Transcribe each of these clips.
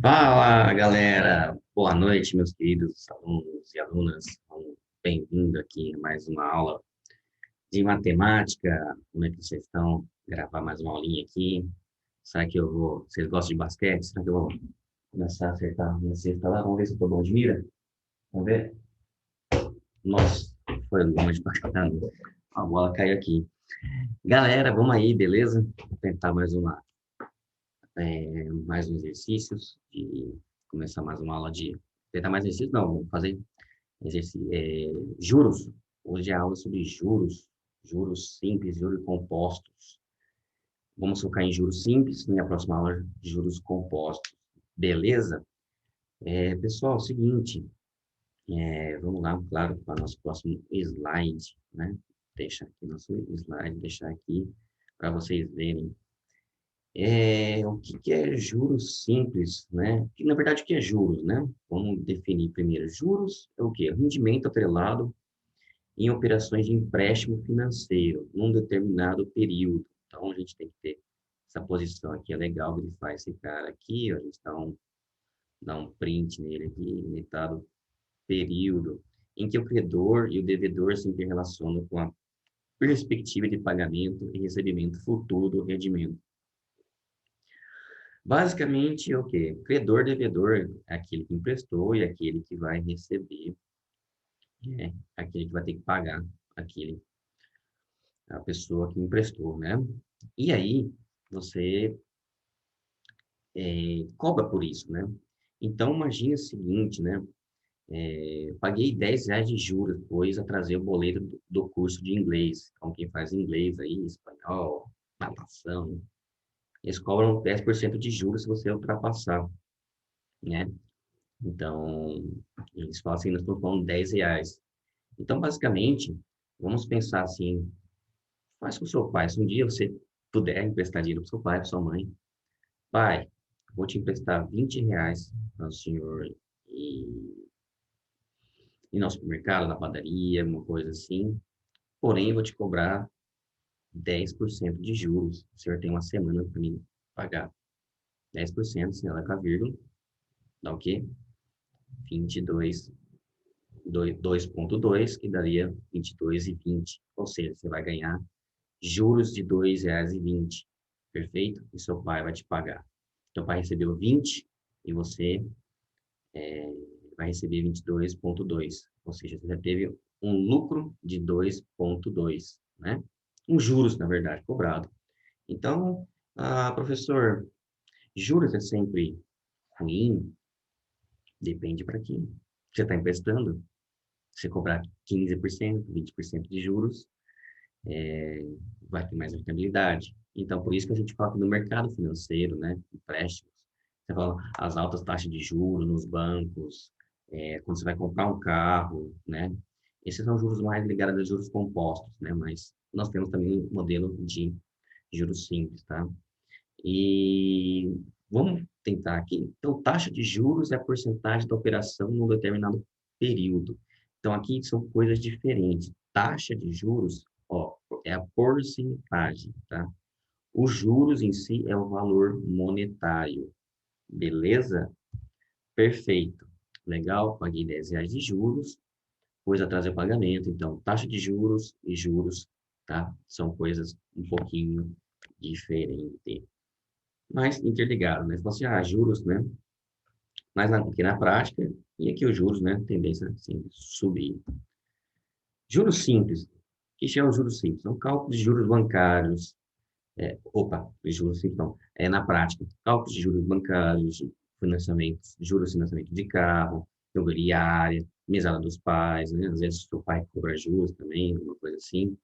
Fala, galera! Boa noite, meus queridos alunos e alunas. Bem-vindo aqui a mais uma aula de matemática. Como é que vocês estão? Gravar mais uma aulinha aqui. Será que eu vou... Vocês gostam de basquete? Será que eu vou começar a acertar a minha cesta lá? Vamos ver se eu tô bom de mira? Vamos ver? Nossa, foi longe pra caramba. A bola caiu aqui. Galera, vamos aí, beleza? Vou tentar mais uns exercícios e começar mais uma aula de... Tentar mais exercícios? Não, vamos fazer juros. Hoje é a aula sobre juros, juros simples, juros compostos. Vamos focar em juros simples, na próxima aula de juros compostos. Beleza? Pessoal, é o seguinte, vamos lá, claro, para o nosso próximo slide, né? Deixa aqui nosso slide, deixar aqui para vocês verem. O que que é juros simples, né? Que, na verdade, o que é juros, né? Vamos definir primeiro. Juros é o quê? Rendimento atrelado em operações de empréstimo financeiro, num determinado período. Então, a gente tem que ter essa posição aqui. É legal grifar esse cara aqui, ó, a gente dá um print nele aqui, limitado período, em que o credor e o devedor se interrelacionam com a perspectiva de pagamento e recebimento futuro do rendimento. Basicamente, é o quê? Credor, devedor é aquele que emprestou e aquele que vai receber, aquele que vai ter que pagar aquele a pessoa que emprestou, né? E aí, você cobra por isso, né? Então, imagine o seguinte, né? Paguei R$ 10 de juros, pois atrasei o boleto do curso de inglês. Então, quem faz inglês aí, espanhol, natação, eles cobram 10% de juros se você ultrapassar, né? Então, eles falam assim, nós estamos falando R$ 10. Então, basicamente, vamos pensar assim, faz com o seu pai. Se um dia você puder emprestar dinheiro para seu pai, para sua mãe, pai, vou te emprestar R$ 20 para o senhor ir no supermercado, na padaria, uma coisa assim. Porém, vou te cobrar 10% de juros. O senhor tem uma semana para mim pagar. 10%, se ela com a vírgula, dá o quê? 22, 2,2, que daria 22,20. Ou seja, você vai ganhar juros de R$ 2,20. Perfeito? E seu pai vai te pagar. Seu pai recebeu 20 e você vai receber 22,2. Ou seja, você já teve um lucro de 2,2, né? Um juros, na verdade, cobrado. Então, professor, juros é sempre ruim? Depende para quem. Você está emprestando, você cobrar 15%, 20% de juros, é, vai ter mais rentabilidade. Então, por isso que a gente fala que no mercado financeiro, né, empréstimos, você fala as altas taxas de juros nos bancos, quando você vai comprar um carro, né, esses são juros mais ligados a juros compostos, né, mas nós temos também um modelo de juros simples, tá? E vamos tentar aqui. Então, taxa de juros é a porcentagem da operação num determinado período. Então, aqui são coisas diferentes. Taxa de juros, ó, é a porcentagem, tá? Os juros em si é o valor monetário. Beleza? Perfeito. Legal, paguei R$ 10 de juros, depois atrasei o pagamento. Então, taxa de juros e juros, tá? São coisas um pouquinho diferentes, mas interligado, né? Você fala assim, juros, né? Mas aqui na prática, e aqui os juros, né? Tendência assim, subir. Juros simples. O que é os juros simples? São cálculos de juros bancários. De juros simples não. Na prática, cálculos de juros bancários, de financiamento, juros de financiamento de carro, imobiliária, mesada dos pais, né? Às vezes o seu pai cobra juros também, alguma coisa assim.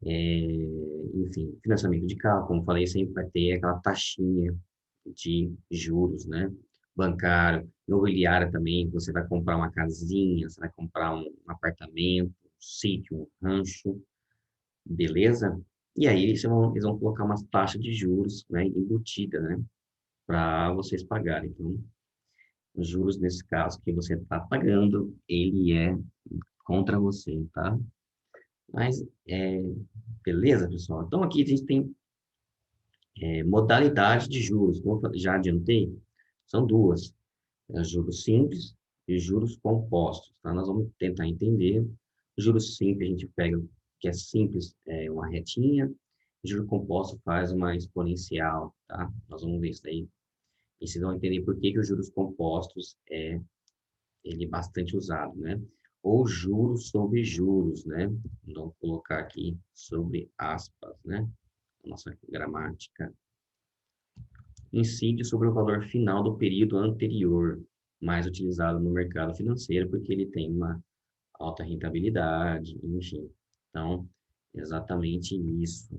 Enfim, financiamento de carro, como falei, sempre vai ter aquela taxinha de juros, né? Bancário, imobiliária também, você vai comprar uma casinha, você vai comprar um apartamento, um sítio, um rancho, beleza? E aí eles vão colocar uma taxa de juros, né, embutida, né, para vocês pagarem. Então, os juros nesse caso que você está pagando, ele é contra você, tá? Mas, beleza, pessoal? Então, aqui a gente tem modalidade de juros, como eu já adiantei, São duas, juros simples e juros compostos, tá? Nós vamos tentar entender. Juros simples a gente pega, que é simples, é uma retinha, juro composto faz uma exponencial, tá? Nós vamos ver isso daí. E vocês vão entender por que que os juros compostos ele é bastante usado, né? Ou juros sobre juros, né? Vou colocar aqui sobre aspas, né? Nossa gramática. Incide sobre o valor final do período anterior, mais utilizado no mercado financeiro, porque ele tem uma alta rentabilidade, enfim. Então, exatamente isso.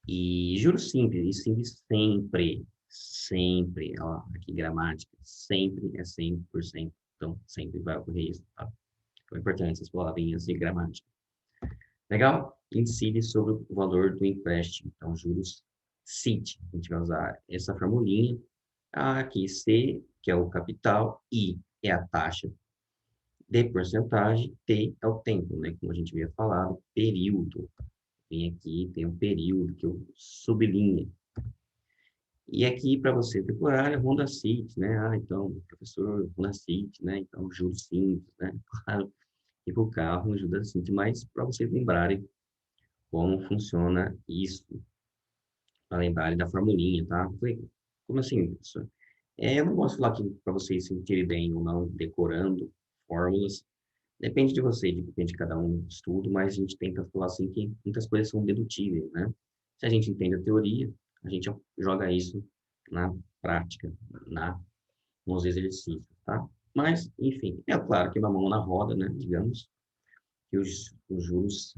E juros simples, e simples sempre, sempre, ó, aqui gramática, sempre é 100%. Então, sempre vai ocorrer isso, tá? Então, é importante essas palavrinhas de gramática. Legal? Incide sobre o valor do empréstimo. Então, juros CIT. A gente vai usar essa formulinha. Aqui, C, que é o capital, I é a taxa de porcentagem, T é o tempo, né? Como a gente havia falado, período. Vem aqui, tem um período que eu sublinho. E aqui, para você decorar, é Honda City, né? Então, professor, Honda City, né? Então, juros simples, né? Claro, e para o carro, ajuda City, mas para vocês lembrarem como funciona isso, para lembrarem da formulinha, tá? Como assim, professor? Eu não gosto de falar aqui para vocês se sentirem bem ou não, decorando fórmulas. Depende de você, depende de cada um estudo, mas a gente tenta falar assim que muitas coisas são dedutíveis, né? Se a gente entende a teoria, a gente joga isso na prática, nos exercícios, tá? Mas, enfim, é claro que uma mão na roda, né? Digamos, que os juros,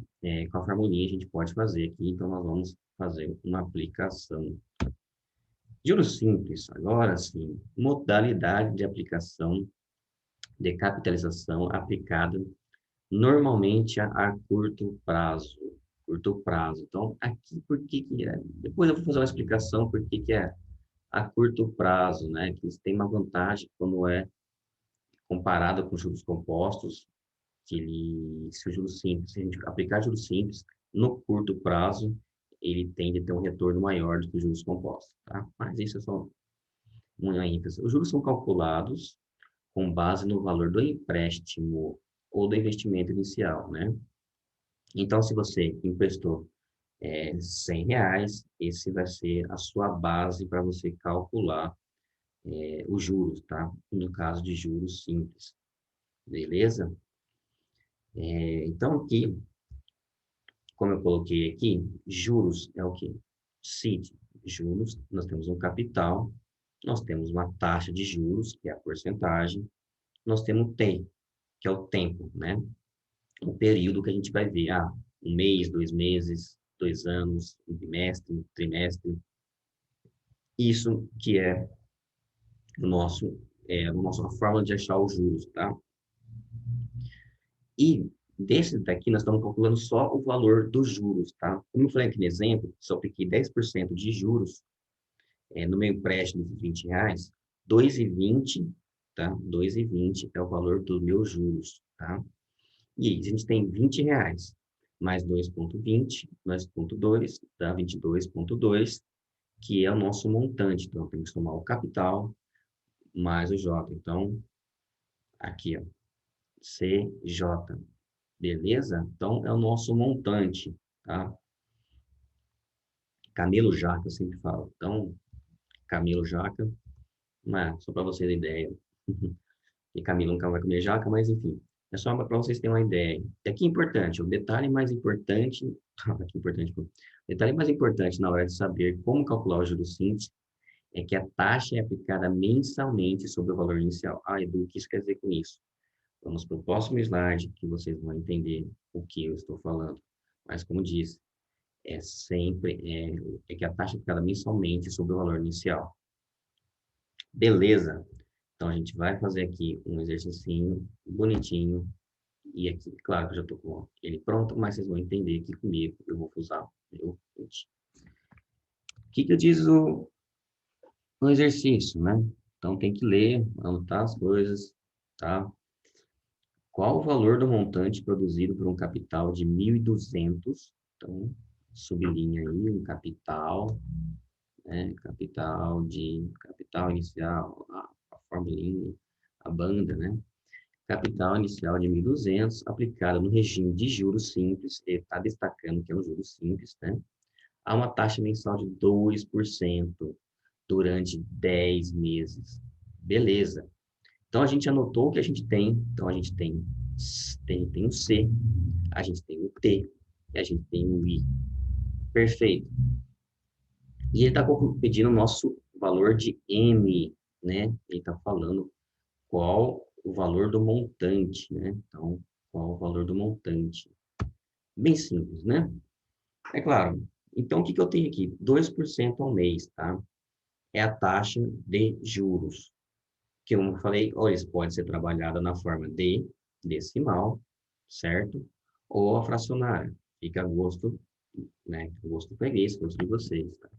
com a formulinha a gente pode fazer aqui, então nós vamos fazer uma aplicação. Juros simples, agora sim, modalidade de aplicação de capitalização aplicada normalmente a curto prazo. Curto prazo. Então, aqui, por que que é? Depois eu vou fazer uma explicação por que que é a curto prazo, né? Que isso tem uma vantagem quando é comparado com juros compostos, que se o juros simples, se a gente aplicar juros simples, no curto prazo, ele tende a ter um retorno maior do que os juros compostos, tá? Mas isso é só uma ênfase. Os juros são calculados com base no valor do empréstimo ou do investimento inicial, né? Então, se você emprestou R$ 100, esse vai ser a sua base para você calcular os juros, tá? No caso de juros simples, beleza? Então, aqui, como eu coloquei aqui, juros é o quê? CIT, juros, nós temos um capital, nós temos uma taxa de juros, que é a porcentagem, nós temos T, que é o tempo, né? O período que a gente vai ver, um mês, 2 meses, 2 anos, um bimestre, um trimestre. Isso que é a nossa forma de achar os juros, tá? E desse daqui, nós estamos calculando só o valor dos juros, tá? Como eu falei aqui no exemplo, se eu apliquei 10% de juros no meu empréstimo de R$ 20, 2,20, tá? 2,20 é o valor dos meus juros, tá? E aí, a gente tem R$ 20, mais 2,20, mais 0,2, dá 22,2, que é o nosso montante. Então, tem que somar o capital mais o J. Então, aqui, ó, CJ, beleza? Então, é o nosso montante, tá? Camelo Jaca, eu sempre falo. Então, Camelo Jaca, só para vocês terem ideia. E Camilo nunca vai comer jaca, mas enfim. É só para vocês terem uma ideia. E aqui é importante, o detalhe mais importante, aqui é importante, o detalhe mais importante na hora de saber como calcular o juros simples é que a taxa é aplicada mensalmente sobre o valor inicial. Edu, o que isso quer dizer com isso? Vamos para o próximo slide, que vocês vão entender o que eu estou falando. Mas, como disse, é que a taxa é aplicada mensalmente sobre o valor inicial. Beleza. Então, a gente vai fazer aqui um exercício bonitinho. E aqui, claro que eu já estou com ele pronto, mas vocês vão entender que comigo eu vou usar o que eu diz no exercício, né? Então, tem que ler, anotar as coisas, tá? Qual o valor do montante produzido por um capital de 1.200? Então, sublinha aí um capital né? Capital inicial, a formulinha, a banda, né? Capital inicial de 1.200, aplicada no regime de juros simples, ele está destacando que é um juros simples, né? A uma taxa mensal de 2% durante 10 meses. Beleza. Então, a gente anotou o que a gente tem. Então, a gente tem o C, a gente tem o T e a gente tem o I. Perfeito. E ele está pedindo o nosso valor de M, né? Ele está falando qual o valor do montante, né? Então, qual o valor do montante? Bem simples, né? É claro. Então, o que que eu tenho aqui? 2% ao mês, tá? É a taxa de juros, que como eu falei, ou isso pode ser trabalhada na forma de decimal, certo? Ou a fracionária. Fica a gosto, né? Gosto freguês, gosto de vocês, tá?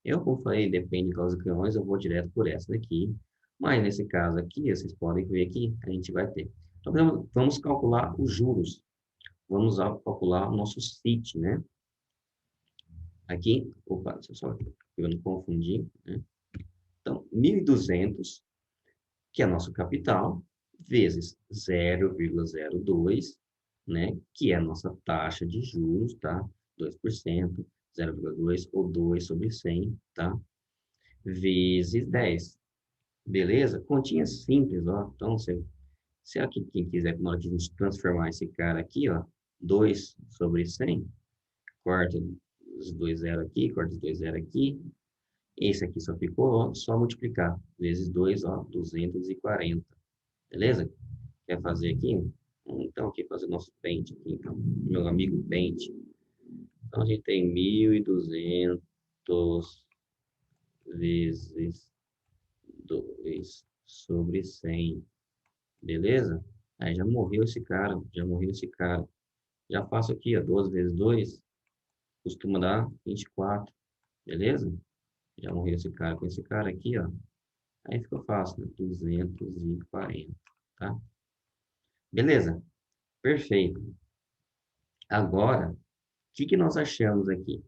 Eu, como falei, depende das ocasiões, eu vou direto por essa daqui. Mas nesse caso aqui, vocês podem ver aqui, a gente vai ter. Então, vamos calcular os juros. Vamos calcular o nosso CIT, né? Aqui, opa, deixa eu só, eu não confundir, né? Então, 1.200, que é nosso capital, vezes 0,02, né? Que é a nossa taxa de juros, tá? 2%, 0,2 ou 2 sobre 100, tá? Vezes 10. Beleza? Continha simples, ó. Então, se aqui, quem quiser, na hora que a gente transformar esse cara aqui, ó, 2 sobre 100, corta os dois zero aqui, corta os dois zero aqui. Esse aqui só ficou, ó, só multiplicar. Vezes 2, ó, 240. Beleza? Quer fazer aqui? Então, aqui fazer nosso pente aqui, então. Meu amigo pente. Então, a gente tem 1.200 vezes 2 sobre 100. Beleza? Aí já morreu esse cara, já morreu esse cara. Já faço aqui, ó, 12 vezes 2 costuma dar 24, beleza? Já morreu esse cara com esse cara aqui, ó. Aí ficou fácil, né? 240, tá? Beleza? Perfeito. Agora, o que que nós achamos aqui?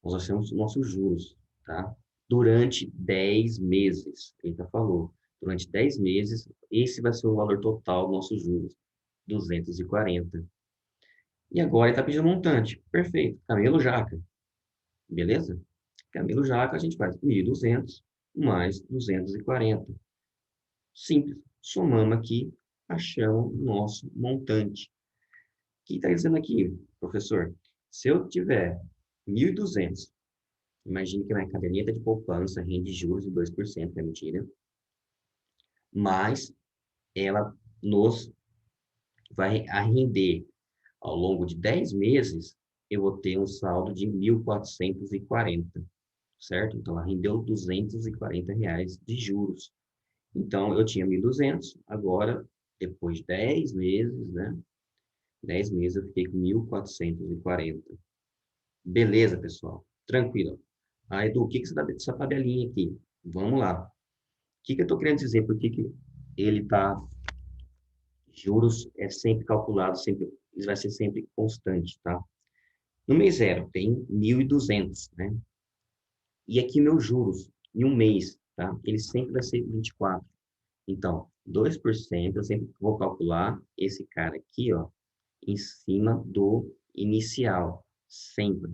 Nós achamos os nossos juros, tá? Durante 10 meses, eita falou. Durante 10 meses, esse vai ser o valor total dos nossos juros, 240. E agora ele está pedindo montante. Perfeito. Camelo Jaca. Beleza? Camelo Jaca, a gente faz 1.200 mais 240. Simples. Somamos aqui, achamos o nosso montante. O que está dizendo aqui, professor? Se eu tiver 1.200, imagine que a minha caderneta de poupança rende juros de 2%, é mentira, mas ela nos vai a render ao longo de 10 meses, eu vou ter um saldo de 1.440, certo? Então, ela rendeu R$ 240 de juros. Então, eu tinha 1.200, agora, depois de 10 meses, né? 10 meses eu fiquei com 1.440. Beleza, pessoal? Tranquilo. Ah, Edu, o que que você dá dessa tabelinha aqui? Vamos lá. O que que eu estou querendo dizer? Por que que ele está... Juros é sempre calculado, sempre, ele vai ser sempre constante, tá? No mês zero, tem 1.200, né? E aqui meus juros, em um mês, tá? Ele sempre vai ser 24. Então, 2%, eu sempre vou calcular esse cara aqui, ó, em cima do inicial. Sempre.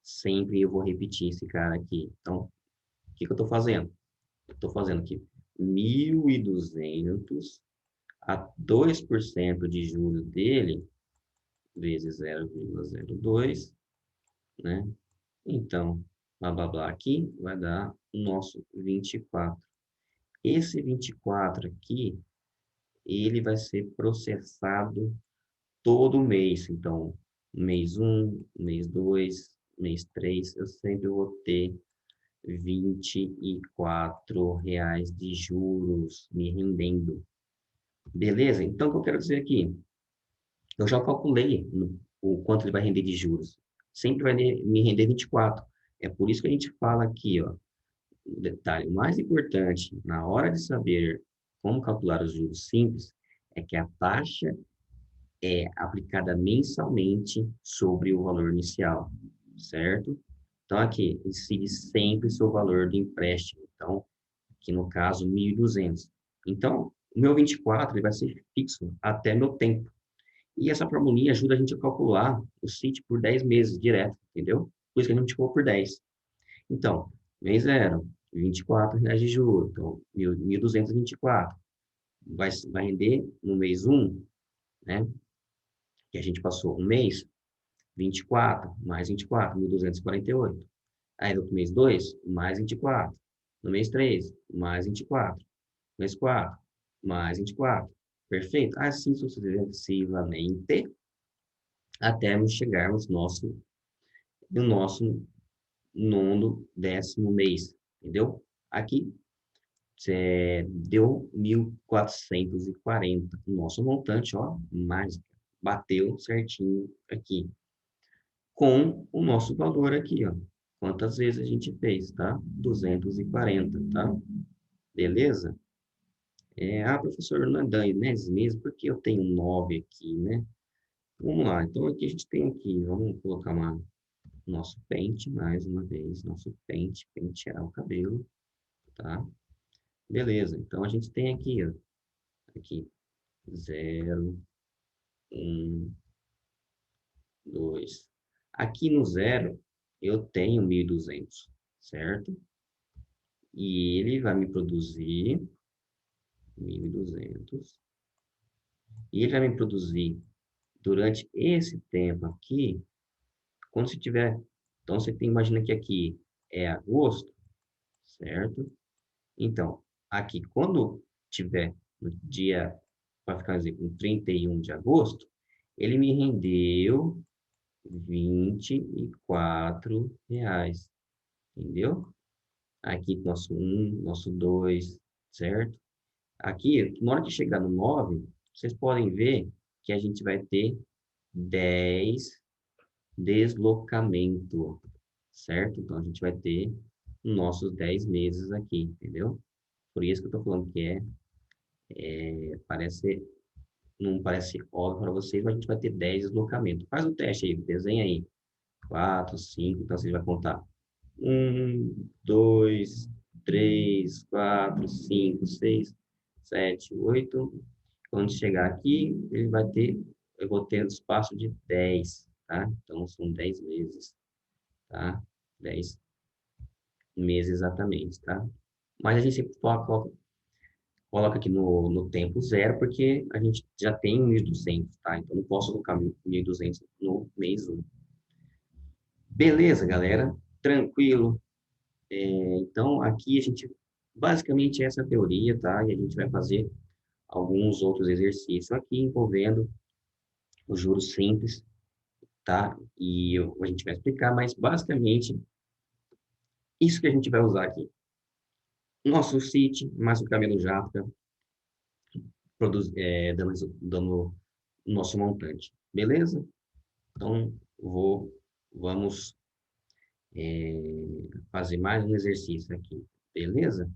Sempre eu vou repetir esse cara aqui. Então, o que que eu estou fazendo? Eu estou fazendo aqui 1.200 a 2% de juros dele, vezes 0,02, né? Então, blá, blá, blá, aqui vai dar o nosso 24. Esse 24 aqui, ele vai ser processado todo mês. Então, mês um, mês 2, mês 3, eu sempre vou ter R$ 24 de juros me rendendo. Beleza? Então, o que eu quero dizer aqui? Eu já calculei o quanto ele vai render de juros. Sempre vai me render 24. É por isso que a gente fala aqui, ó, o detalhe mais importante na hora de saber como calcular os juros simples é que a taxa é aplicada mensalmente sobre o valor inicial, certo? Então, aqui, incide sempre seu valor do empréstimo. Então, aqui no caso, 1.200. Então, o meu 24 ele vai ser fixo até meu tempo. E essa formulinha ajuda a gente a calcular o CIT por 10 meses direto, entendeu? Por isso que a gente ficou por 10. Então, mês zero, R$ 24 de juros. Então, 1.224. Vai render no mês um, né? Que a gente passou um mês, 24 mais 24, 1.248. Aí no mês 2 mais 24. No mês 3 mais 24. No mês 4 mais 24. Perfeito? Assim sucessivamente, até chegarmos no nosso nono, décimo mês. Entendeu? Aqui deu 1.440. O nosso montante, ó, mágica. Bateu certinho aqui. Com o nosso valor aqui, ó. Quantas vezes a gente fez, tá? 240, tá? Beleza? Professor, não é 10 meses, porque eu tenho 9 aqui, né? Vamos lá. Então, aqui a gente tem aqui, vamos colocar nosso pente, mais uma vez, nosso pente, pentear o cabelo, tá? Beleza. Então, a gente tem aqui, ó, aqui, 0, 1, 2. Aqui no zero, eu tenho 1.200, certo? E ele vai me produzir 1.200. E ele vai me produzir durante esse tempo aqui, quando você tiver. Então, você tem, imagina que aqui é agosto, certo? Então, aqui, quando tiver no dia, para ficar assim, com 31 de agosto, ele me rendeu R$ 24, entendeu? Aqui, nosso 1, nosso 2, certo? Aqui, na hora de chegar no 9, vocês podem ver que a gente vai ter 10 deslocamento, certo? Então, a gente vai ter nossos 10 meses aqui, entendeu? Por isso que eu tô falando que parece, não parece óbvio para vocês, mas a gente vai ter 10 deslocamentos. Faz o teste aí, desenha aí. 4, 5, então você vai contar 1, 2, 3, 4, 5, 6, 7, 8. Quando chegar aqui, eu vou ter um espaço de 10, tá? Então, são 10 meses, tá? 10 meses exatamente, tá? Mas a gente sempre coloca aqui no tempo zero, porque a gente já tem 1.200, tá? Então, não posso colocar 1.200 no mês 1. Beleza, galera? Tranquilo. Então, aqui a gente, basicamente, essa é a teoria, tá? E a gente vai fazer alguns outros exercícios aqui envolvendo os juros simples, tá? A gente vai explicar, mas basicamente, isso que a gente vai usar aqui. Nosso CIT mais o Camelo Jafra, dando nosso montante, beleza? Então, vamos fazer mais um exercício aqui, beleza?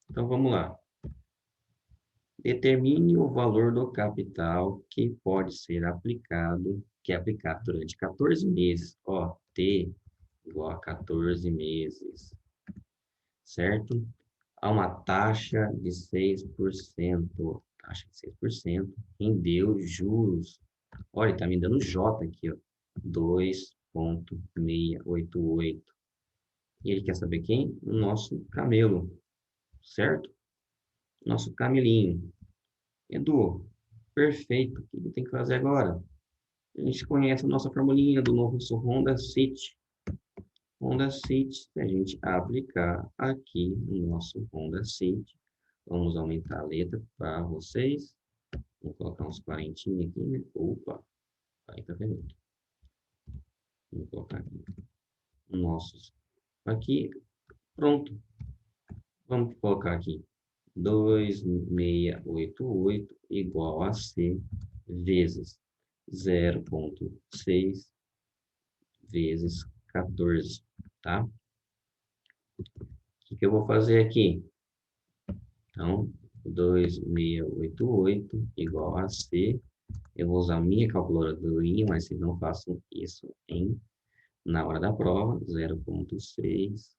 Então, vamos lá. Determine o valor do capital que pode ser aplicado, que é aplicado durante 14 meses. Ó, T igual a 14 meses, certo? A uma taxa de 6%. Taxa de 6%. Rendeu juros. Olha, ele está me dando J aqui, ó. 2,688. E ele quer saber quem? O nosso camelo, certo? Nosso camelinho. Edu, perfeito. O que ele tem que fazer agora? A gente conhece a nossa formulinha do nosso Honda City. Honda City, se a gente aplicar aqui no nosso Honda City, vamos aumentar a letra para vocês. Vou colocar uns 40 aqui, né? Opa, aí tá vendo? Vou colocar aqui nossos. Aqui, pronto. Vamos colocar aqui 2,688 igual a C vezes 0,6 vezes 14, tá? O que eu vou fazer aqui? Então, 2,688 igual a C. Eu vou usar a minha calculadorinha, mas vocês não façam isso em na hora da prova, 0,6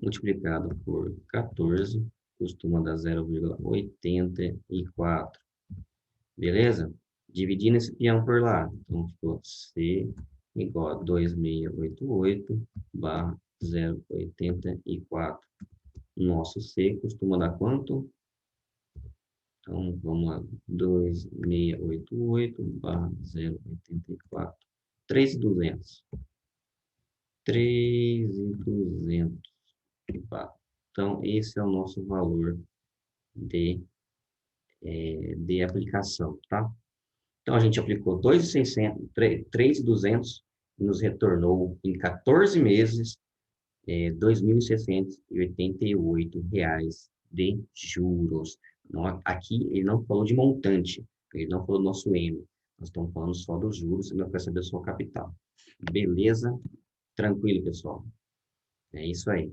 multiplicado por 14, costuma dar 0,84. Beleza? Dividindo esse peão por lá. Então, ficou C igual a 2,688 barra 0,84. Nosso C costuma dar quanto? Então, vamos lá. 2,688 barra 0,84. 3,200. 3,200. Então, esse é o nosso valor de aplicação, tá? Então, a gente aplicou 2.600, 3.200 e nos retornou em 14 meses R$ 2.688 de juros. Aqui ele não falou de montante, ele não falou do nosso M. Nós estamos falando só dos juros e não quer saber só o capital. Beleza? Tranquilo, pessoal. É isso aí.